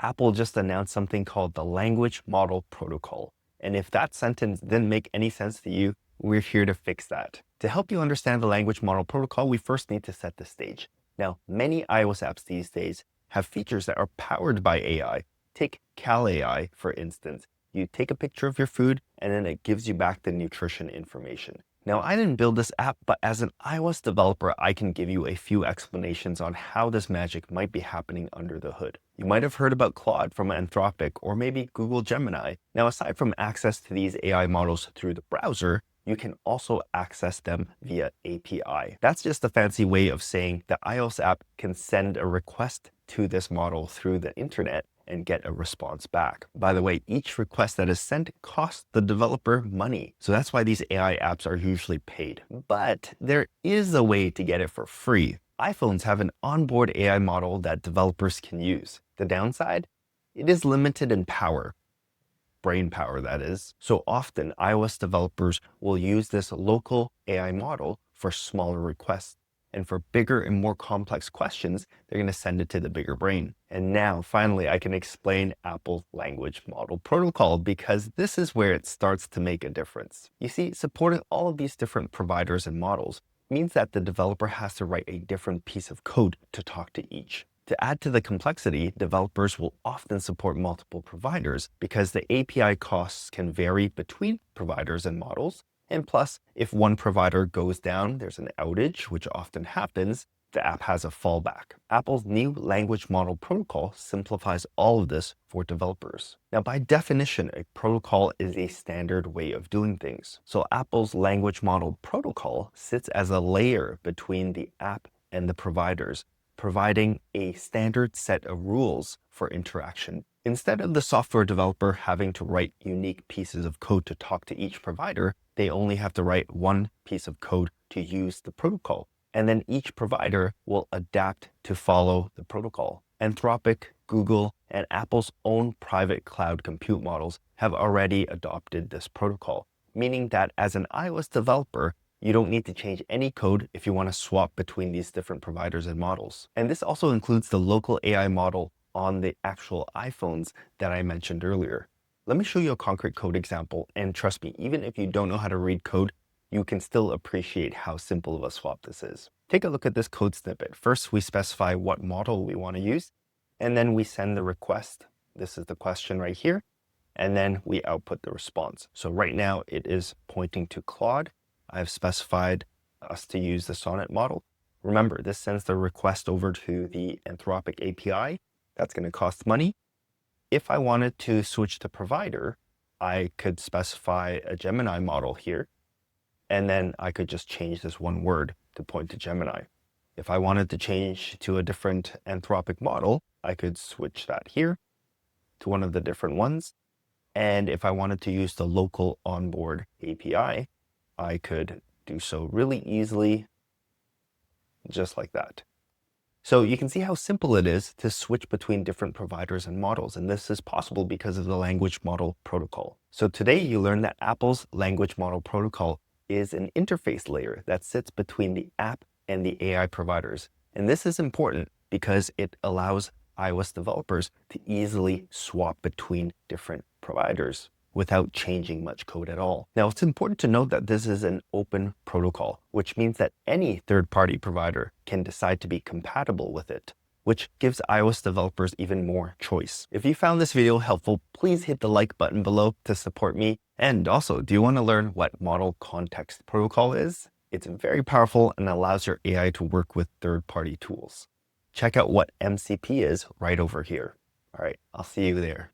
Apple just announced something called the Language Model Protocol. And if that sentence didn't make any sense to you, we're here to fix that. To help you understand the Language Model Protocol, we first need to set the stage. Now, many iOS apps these days have features that are powered by AI. Take Cal AI, for instance. You take a picture of your food, and then it gives you back the nutrition information. Now, I didn't build this app, but as an iOS developer, I can give you a few explanations on how this magic might be happening under the hood. You might have heard about Claude from Anthropic or maybe Google Gemini. Now, aside from access to these AI models through the browser, you can also access them via API. That's just a fancy way of saying the iOS app can send a request to this model through the internet and get a response back. By the way, each request that is sent costs the developer money. So that's why these AI apps are usually paid. But there is a way to get it for free. iPhones have an onboard AI model that developers can use. The downside? It is limited in power. Brain power, that is. So often, iOS developers will use this local AI model for smaller requests. And for bigger and more complex questions, they're going to send it to the bigger brain. And now, finally, I can explain Apple's Language Model Protocol because this is where it starts to make a difference. You see, supporting all of these different providers and models means that the developer has to write a different piece of code to talk to each. To add to the complexity, developers will often support multiple providers because the API costs can vary between providers and models. And plus, if one provider goes down, there's an outage, which often happens, the app has a fallback. Apple's new language model protocol simplifies all of this for developers. Now, by definition, a protocol is a standard way of doing things. So Apple's language model protocol sits as a layer between the app and the providers, providing a standard set of rules for interaction. Instead of the software developer having to write unique pieces of code to talk to each provider, they only have to write one piece of code to use the protocol. And then each provider will adapt to follow the protocol. Anthropic, Google, and Apple's own private cloud compute models have already adopted this protocol, meaning that as an iOS developer, you don't need to change any code if you want to swap between these different providers and models. And this also includes the local AI model on the actual iPhones that I mentioned earlier. Let me show you a concrete code example, and trust me, even if you don't know how to read code, you can still appreciate how simple of a swap this is. Take a look at this code snippet. First, we specify what model we want to use, and then we send the request. This is the question right here, and then we output the response. So right now it is pointing to Claude. I've specified us to use the Sonnet model. Remember, this sends the request over to the Anthropic API. That's going to cost money. If I wanted to switch to provider, I could specify a Gemini model here, and then I could just change this one word to point to Gemini. If I wanted to change to a different Anthropic model, I could switch that here to one of the different ones. And if I wanted to use the local onboard API, I could do so really easily, just like that. So you can see how simple it is to switch between different providers and models, and this is possible because of the language model protocol. So today you learned that Apple's language model protocol is an interface layer that sits between the app and the AI providers. And this is important because it allows iOS developers to easily swap between different providers without changing much code at all. Now, it's important to note that this is an open protocol, which means that any third-party provider can decide to be compatible with it, which gives iOS developers even more choice. If you found this video helpful, please hit the like button below to support me. And also, do you want to learn what Model Context Protocol is? It's very powerful and allows your AI to work with third-party tools. Check out what MCP is right over here. All right, I'll see you there.